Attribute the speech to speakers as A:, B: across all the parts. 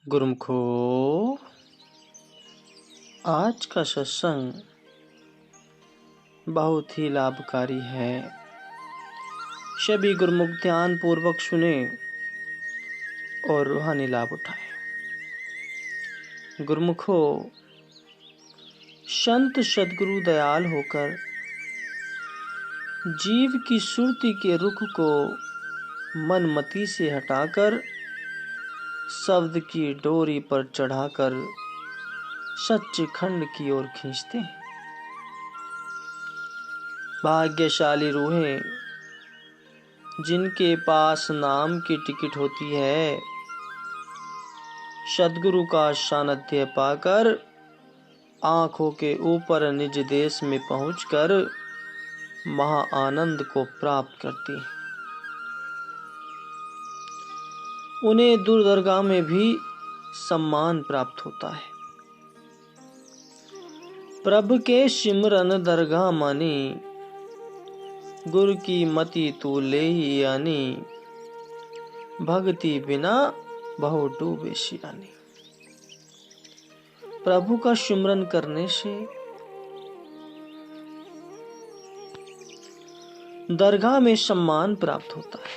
A: गुरुमुखो, आज का सत्संग बहुत ही लाभकारी है। सभी गुरुमुख ध्यान पूर्वक सुने और रूहानी लाभ उठाए। गुरुमुखो, संत सद्गुरु दयाल होकर जीव की सुरती के रुख को मनमति से हटाकर शब्द की डोरी पर चढ़ाकर सच्चिखंड की ओर खींचते हैं। भाग्यशाली रूहें जिनके पास नाम की टिकट होती है, सद्गुरु का सानिध्य पाकर आंखों के ऊपर निज देश में पहुंचकर महा आनंद को प्राप्त करती हैं। उन्हें दूर दरगाह में भी सम्मान प्राप्त होता है। प्रभु के सिमरन दरगाह मानी, गुरु की मति तू ले ही आनी, भक्ति बिना बहु डूबे सियानी। प्रभु का सिमरन करने से दरगाह में सम्मान प्राप्त होता है।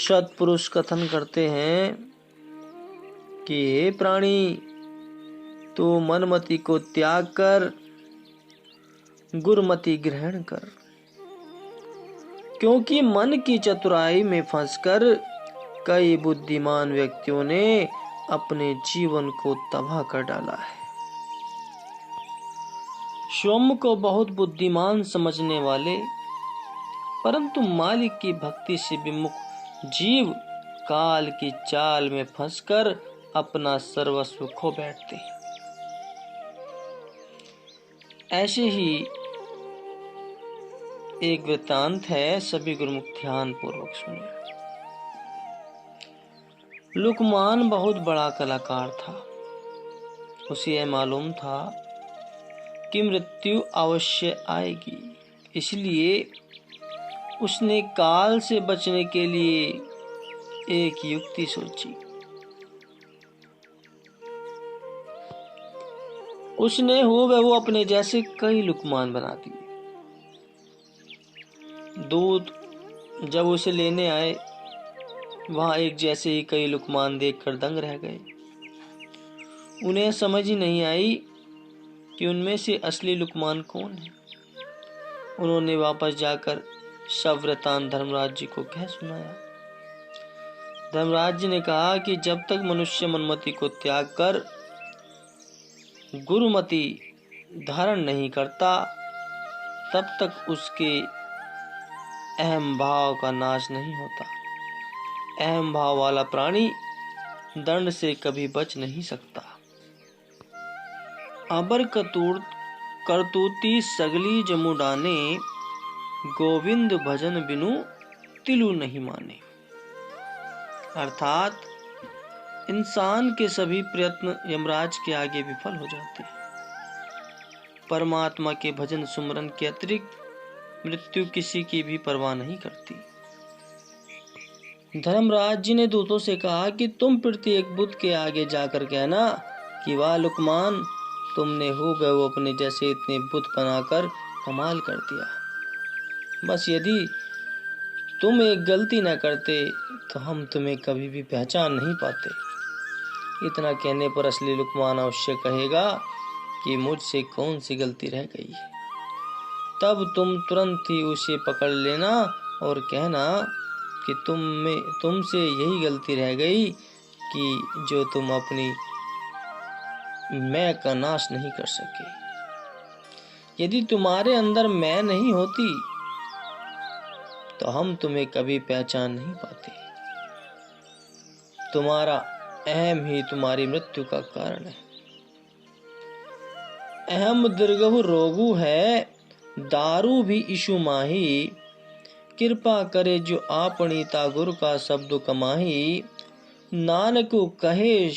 A: सत्पुरुष कथन करते हैं कि हे प्राणी, तू मनमति को त्याग कर गुरुमति ग्रहण कर, क्योंकि मन की चतुराई में फंसकर कई बुद्धिमान व्यक्तियों ने अपने जीवन को तबाह कर डाला है। स्वयं को बहुत बुद्धिमान समझने वाले परंतु मालिक की भक्ति से विमुख जीव काल की चाल में फंसकर अपना सर्वस्व खो बैठते हैं। ऐसे ही एक वृत्तांत है, सभी गुरुमुख ध्यान पूर्वक सुने। लुकमान बहुत बड़ा कलाकार था। उसे यह मालूम था कि मृत्यु अवश्य आएगी, इसलिए उसने काल से बचने के लिए एक युक्ति सोची। उसने वो अपने जैसे कई लुकमान बना दिए। दूत जब उसे लेने आए, वहां एक जैसे ही कई लुकमान देखकर दंग रह गए। उन्हें समझ ही नहीं आई कि उनमें से असली लुकमान कौन है। उन्होंने वापस जाकर सब वृतांत धर्मराज जी को कह सुनाया। धर्मराज जी ने कहा कि जब तक मनुष्य मनमति को त्याग कर गुरुमति धारण नहीं करता, तब तक उसके अहम भाव का नाश नहीं होता। अहम भाव वाला प्राणी दंड से कभी बच नहीं सकता। अबर करतूती सगली जमु डाने, गोविंद भजन बिनु तिलु नहीं माने। अर्थात इंसान के सभी प्रयत्न यमराज के आगे विफल हो जाते हैं। परमात्मा के भजन सुमरन के अतिरिक्त मृत्यु किसी की भी परवाह नहीं करती। धर्मराज जी ने दूतों से कहा कि तुम प्रत्येक बुद्ध के आगे जाकर कहना कि वाह लुकमान, तुमने हूबहू अपने जैसे इतने बुद्ध बनाकर कमाल कर दिया। बस यदि तुम एक गलती न करते तो हम तुम्हें कभी भी पहचान नहीं पाते। इतना कहने पर असली लुकमान अवश्य कहेगा कि मुझसे कौन सी गलती रह गई है। तब तुम तुरंत ही उसे पकड़ लेना और कहना कि तुमसे यही गलती रह गई कि जो तुम अपनी मैं का नाश नहीं कर सके। यदि तुम्हारे अंदर मैं नहीं होती तो हम तुम्हें कभी पहचान नहीं पाते। तुम्हारा अहम ही तुम्हारी मृत्यु का कारण है। अहम दीर्घहु रोगु है, दारू भी इशु माही, कृपा करे जो आपनी ता गुरु का शब्द कमाही, नानक कहे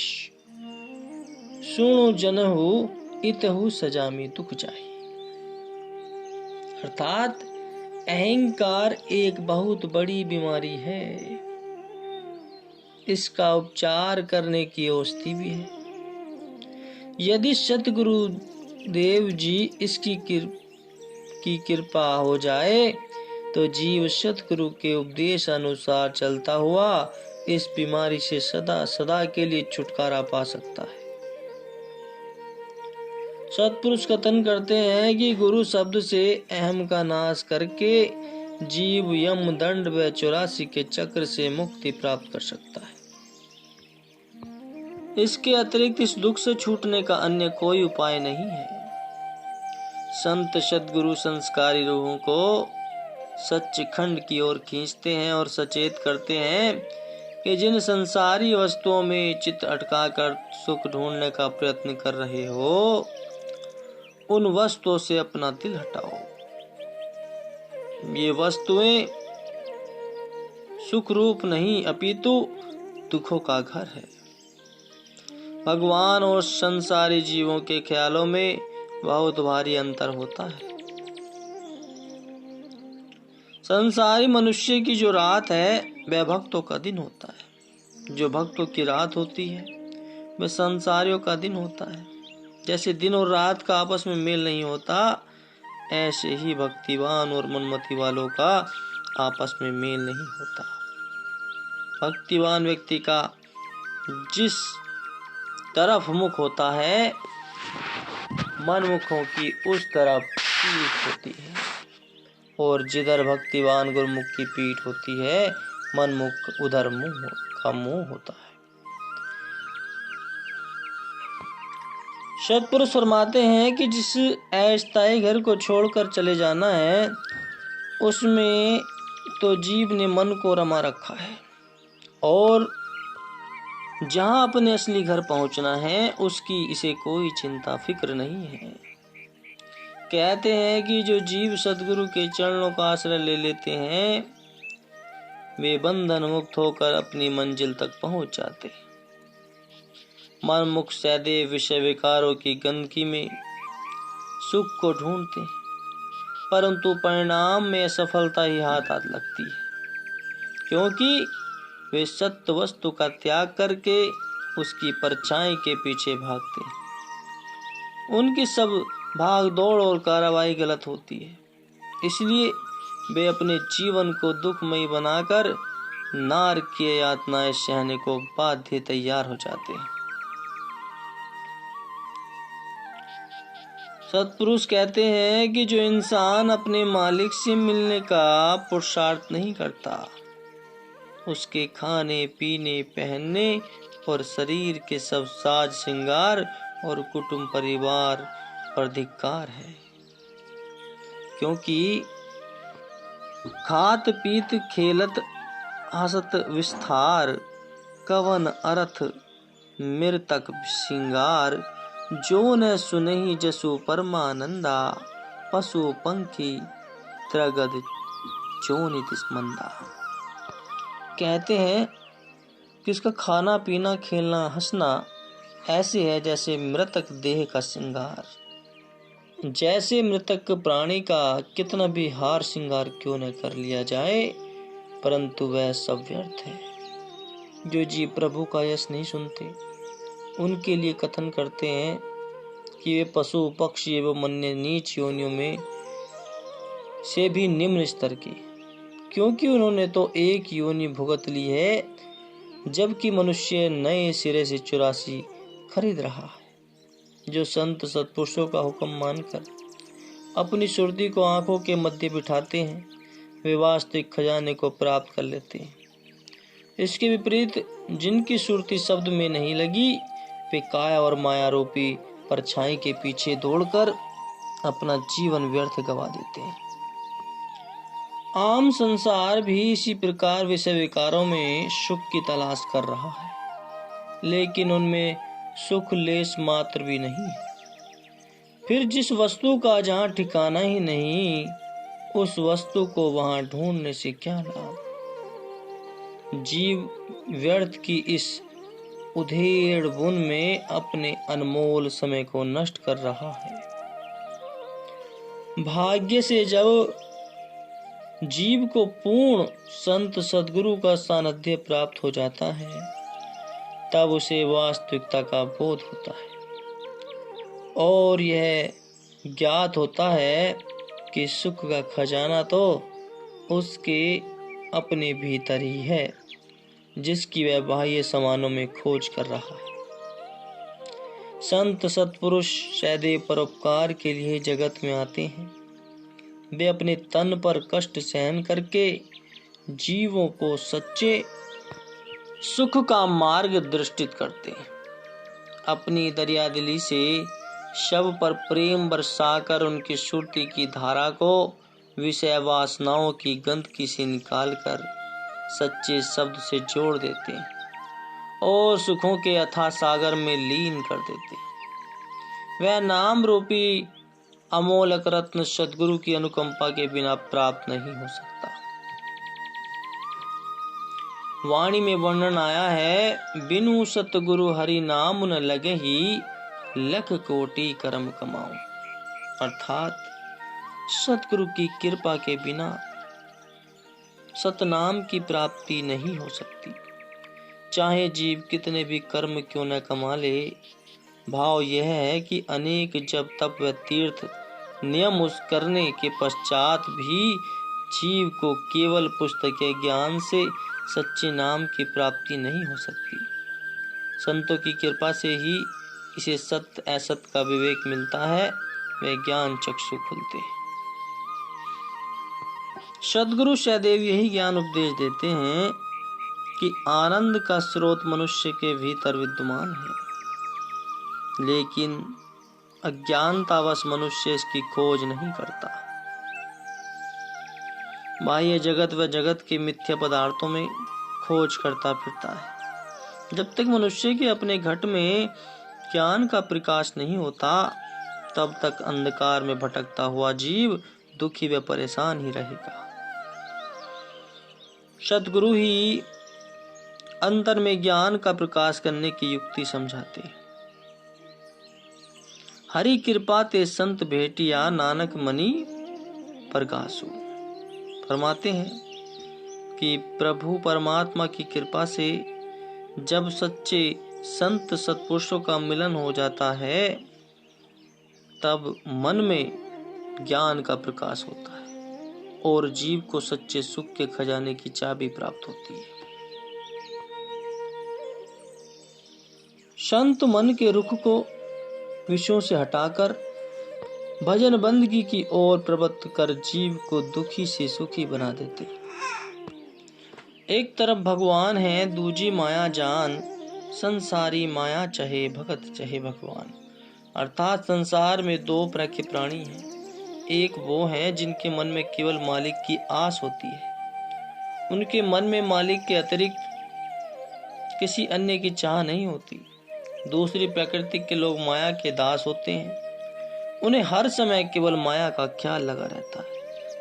A: सुनु जनहु, इतहु सजामी दुख जाही। अर्थात अहंकार एक बहुत बड़ी बीमारी है। इसका उपचार करने की औषधि भी है। यदि सतगुरु देव जी इसकी कृपा हो जाए तो जीव सतगुरु के उपदेश अनुसार चलता हुआ इस बीमारी से सदा सदा के लिए छुटकारा पा सकता है। सत्पुरुष कथन करते हैं कि गुरु शब्द से अहम का नाश करके जीव यम दंड व 84 के चक्र से मुक्ति प्राप्त कर सकता है। इसके अतिरिक्त इस दुख से छूटने का अन्य कोई उपाय नहीं है। संत सद्गुरु संस्कारी रूहों को सच्चिखंड की ओर खींचते हैं और सचेत करते हैं कि जिन संसारी वस्तुओं में चित्त अटकाकर सुख ढूंढने का प्रयत्न कर रहे हो, उन वस्तुओं से अपना दिल हटाओ। ये वस्तुएं सुख रूप नहीं अपितु दुखों का घर है। भगवान और संसारी जीवों के ख्यालों में बहुत भारी अंतर होता है। संसारी मनुष्य की जो रात है वह भक्तों का दिन होता है। जो भक्तों की रात होती है वह संसारियों का दिन होता है। जैसे दिन और रात का आपस में मेल नहीं होता, ऐसे ही भक्तिवान और मनमति वालों का आपस में मेल नहीं होता। भक्तिवान व्यक्ति का जिस तरफ मुख होता है, मनमुखों की उस तरफ पीठ होती है, और जिधर भक्तिवान गुरुमुख की पीठ होती है, मनमुख उधर मुंह होता है। सत्पुरुष फरमाते हैं कि जिस अस्थायी घर को छोड़कर चले जाना है, उसमें तो जीव ने मन को रमा रखा है, और जहां अपने असली घर पहुंचना है उसकी इसे कोई चिंता फिक्र नहीं है। कहते हैं कि जो जीव सद्गुरु के चरणों का आश्रय ले लेते हैं, वे बंधन मुक्त होकर अपनी मंजिल तक पहुंच जाते। मन मुख सदैव विषय विकारों की गंदगी में सुख को ढूंढते, परंतु परिणाम में असफलता ही हाथ लगती है, क्योंकि वे सत्य वस्तु का त्याग करके उसकी परछाई के पीछे भागते। उनकी सब भाग दौड़ और कार्रवाई गलत होती है, इसलिए वे अपने जीवन को दुखमयी बनाकर नारकीय यातनाएं सहने को बाध्य तैयार हो जाते हैं। सत्पुरुष कहते हैं कि जो इंसान अपने मालिक से मिलने का पुरुषार्थ नहीं करता, उसके खाने पीने पहनने और शरीर के सब साज श्रृंगार और कुटुंब परिवार पर धिक्कार है, क्योंकि खात पीत खेलत हसत विस्तार, कवन अर्थ मृतक श्रृंगार, जो न सुनहि जसु परमानंदा, पशु पंखी त्रगद जोनित मंदा। कहते हैं कि उसका खाना पीना खेलना हंसना ऐसे है जैसे मृतक देह का श्रृंगार। जैसे मृतक प्राणी का कितना भी हार श्रृंगार क्यों न कर लिया जाए, परंतु वह सब व्यर्थ है। जो जीव प्रभु का यश नहीं सुनते, उनके लिए कथन करते हैं कि वे पशु पक्षी एवं अन्य नीच योनियों में से भी निम्न स्तर के, क्योंकि उन्होंने तो एक योनि भुगत ली है, जबकि मनुष्य नए सिरे से 84 खरीद रहा है। जो संत सत्पुरुषों का हुक्म मानकर अपनी सुरती को आंखों के मध्य बिठाते हैं, वे वास्तविक खजाने को प्राप्त कर लेते हैं। इसके विपरीत जिनकी सुरती शब्द में नहीं लगी, वे काया और माया रूपी परछाई के पीछे दौड़कर अपना जीवन व्यर्थ गवा देते हैं। आम संसार भी इसी प्रकार विषय विकारों में सुख की तलाश कर रहा है, लेकिन उनमें सुख लेस मात्र भी नहीं है। फिर जिस वस्तु का जहाँ ठिकाना ही नहीं, उस वस्तु को वहाँ ढूंढने से क्या लाभ। जीव व्यर्थ की इस उधेड़ बुन में अपने अनमोल समय को नष्ट कर रहा है। भाग्य से जब जीव को पूर्ण संत सद्गुरु का सानिध्य प्राप्त हो जाता है, तब उसे वास्तविकता का बोध होता है और यह ज्ञात होता है कि सुख का खजाना तो उसके अपने भीतर ही है, जिसकी वह बाह्य सामानों में खोज कर रहा है। संत सत्पुरुष सदैव परोपकार के लिए जगत में आते हैं। वे अपने तन पर कष्ट सहन करके जीवों को सच्चे सुख का मार्ग दृष्टित करते हैं। अपनी दरियादिली से शव पर प्रेम बरसाकर उनकी सुरती की धारा को विषय वासनाओं की गंदगी से निकालकर सच्चे शब्द से जोड़ देते हैं और सुखों के अथाह सागर में लीन कर देते हैं। वह नाम रूपी अमोलक रत्न सद्गुरु की अनुकंपा के बिना प्राप्त नहीं हो सकता। वाणी में वर्णन आया है, बिनु सतगुरु हरि नाम न लगे ही लख कोटि कर्म कमाऊं। अर्थात सतगुरु की कृपा के बिना सतनाम की प्राप्ति नहीं हो सकती। चाहे जीव कितने भी कर्म क्यों न कमा ले, भाव यह है कि अनेक जब तप व तीर्थ नियम उस करने के पश्चात भी जीव को केवल पुस्तकीय ज्ञान से सच्चे नाम की प्राप्ति नहीं हो सकती। संतों की कृपा से ही इसे सत्य असत्य का विवेक मिलता है, वे ज्ञान चक्षु खुलते हैं। सद्गुरु सदैव यही ज्ञान उपदेश देते हैं कि आनंद का स्रोत मनुष्य के भीतर विद्यमान है, लेकिन अज्ञानतावश मनुष्य इसकी खोज नहीं करता। बाह्य जगत व जगत के मिथ्या पदार्थों में खोज करता फिरता है। जब तक मनुष्य के अपने घट में ज्ञान का प्रकाश नहीं होता, तब तक अंधकार में भटकता हुआ जीव दुखी व परेशान ही रहेगा। सद्गुरु ही अंतर में ज्ञान का प्रकाश करने की युक्ति समझाते। हरि कृपा ते संत भेटिया नानक मणि प्रकाशु। फरमाते हैं कि प्रभु परमात्मा की कृपा से जब सच्चे संत सत्पुरुषों का मिलन हो जाता है, तब मन में ज्ञान का प्रकाश होता है और जीव को सच्चे सुख के खजाने की चाबी प्राप्त होती है। संत मन के रुख को विषयों से हटाकर भजन बंदगी की ओर प्रवृत्त कर जीव को दुखी से सुखी बना देते। एक तरफ भगवान है, दूजी माया जान, संसारी माया चाहे भगत चाहे भगवान। अर्थात संसार में दो प्रकार के प्राणी हैं। एक वो हैं जिनके मन में केवल मालिक की आस होती है, उनके मन में मालिक के अतिरिक्त किसी अन्य की चाह नहीं होती। दूसरी प्रकृति के लोग माया के दास होते हैं, उन्हें हर समय केवल माया का ख्याल लगा रहता है,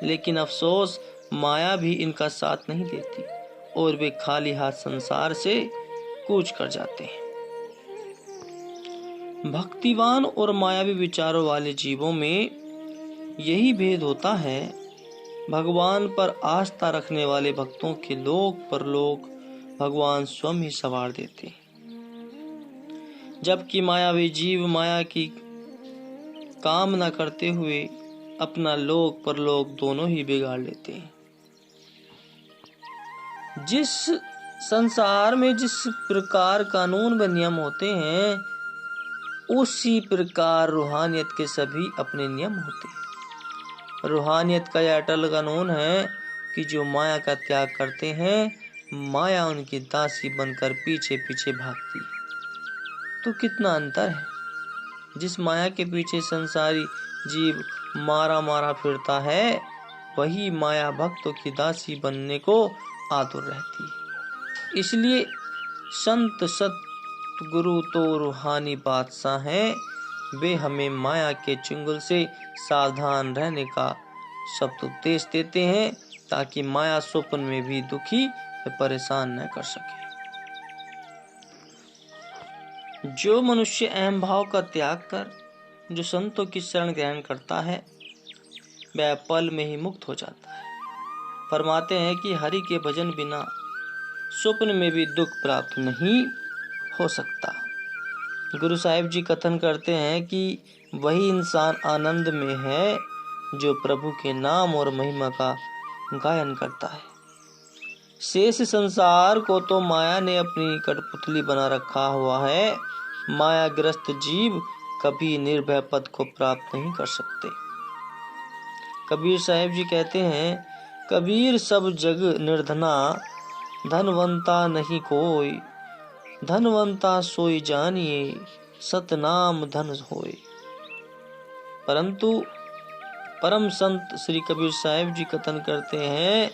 A: लेकिन अफसोस माया भी इनका साथ नहीं देती और वे खाली हाथ संसार से कूच कर जाते हैं। भक्तिवान और मायावी विचारों वाले जीवों में यही भेद होता है। भगवान पर आस्था रखने वाले भक्तों के लोक परलोक भगवान स्वयं ही संवार देते हैं, जबकि मायावी जीव माया की कामना करते हुए अपना लोक परलोक दोनों ही बिगाड़ लेते हैं। जिस संसार में जिस प्रकार कानून व नियम होते हैं, उसी प्रकार रूहानियत के सभी अपने नियम होते हैं। रूहानियत का यह अटल कानून है कि जो माया का त्याग करते हैं, माया उनकी दासी बनकर पीछे पीछे भागती है। तो कितना अंतर है। जिस माया के पीछे संसारी जीव मारा मारा फिरता है, वही माया भक्तों की दासी बनने को आतुर रहती है। इसलिए संत सतगुरु तो रूहानी बादशाह हैं, वे हमें माया के चुंगल से सावधान रहने का शब्द उपदेश देते हैं, ताकि माया स्वप्न में भी दुखी व परेशान न कर सके। जो मनुष्य अहम भाव का त्याग कर जो संतों की शरण ग्रहण करता है, वह पल में ही मुक्त हो जाता है। फरमाते हैं कि हरि के भजन बिना स्वप्न में भी दुख प्राप्त नहीं हो सकता। गुरु साहिब जी कथन करते हैं कि वही इंसान आनंद में है जो प्रभु के नाम और महिमा का गायन करता है। शेष संसार को तो माया ने अपनी कठपुतली बना रखा हुआ है। मायाग्रस्त जीव कभी निर्भय पद को प्राप्त नहीं कर सकते। कबीर साहिब जी कहते हैं, कबीर सब जग निर्धना, धनवंता नहीं कोई, धनवंता सोई जानिए, सतनाम धन होय। परंतु परम संत श्री कबीर साहिब जी कथन करते हैं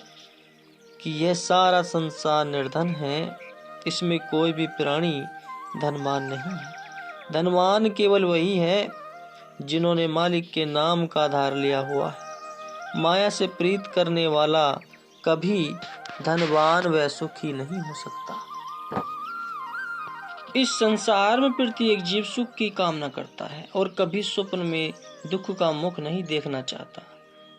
A: कि यह सारा संसार निर्धन है, इसमें कोई भी प्राणी धनवान नहीं है। धनवान केवल वही है जिन्होंने मालिक के नाम का आधार लिया हुआ है। माया से प्रीत करने वाला कभी धनवान व सुखी नहीं हो सकता। इस संसार में प्रत्येक जीव सुख की कामना करता है और कभी स्वप्न में दुख का मुख नहीं देखना चाहता।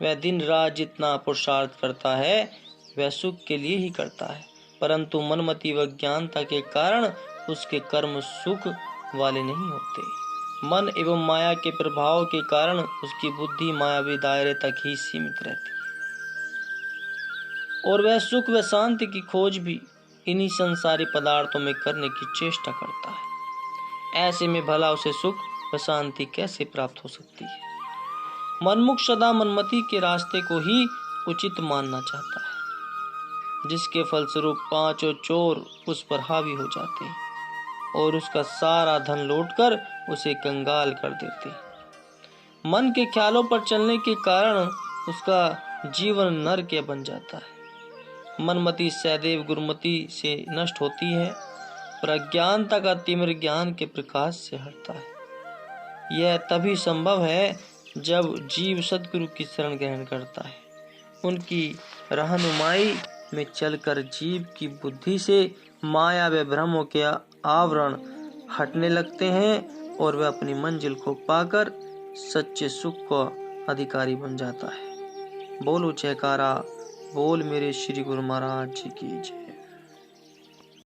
A: वह दिन रात जितना पुरुषार्थ करता है वह सुख के लिए ही करता है, परंतु मनमति व ज्ञानता के कारण उसके कर्म सुख वाले नहीं होते। मन एवं माया के प्रभाव के कारण उसकी बुद्धि मायावी दायरे तक ही सीमित रहती है और वह सुख व शांति की खोज भी इन्हीं संसारी पदार्थों में करने की चेष्टा करता है। ऐसे में भला उसे सुख व शांति कैसे प्राप्त हो सकती है? मनमुख सदा मनमति के रास्ते को ही उचित मानना चाहता है, जिसके फलस्वरूप पांचों चोर उस पर हावी हो जाते हैं और उसका सारा धन लूटकर उसे कंगाल कर देते हैं। मन के ख्यालों पर चलने के कारण उसका जीवन नरक बन जाता है। मनमति सदैव गुरुमति से नष्ट होती है, प्रज्ञानता का तिमिर ज्ञान के प्रकाश से हटता है। यह तभी संभव है जब जीव सद्गुरु की शरण ग्रहण करता है। उनकी रहनुमाई में चलकर जीव की बुद्धि से माया व भ्रमों के आवरण हटने लगते हैं और वह अपनी मंजिल को पाकर सच्चे सुख का अधिकारी बन जाता है। बोलो जयकारा, बोल मेरे श्री गुरु महाराज जी की जय।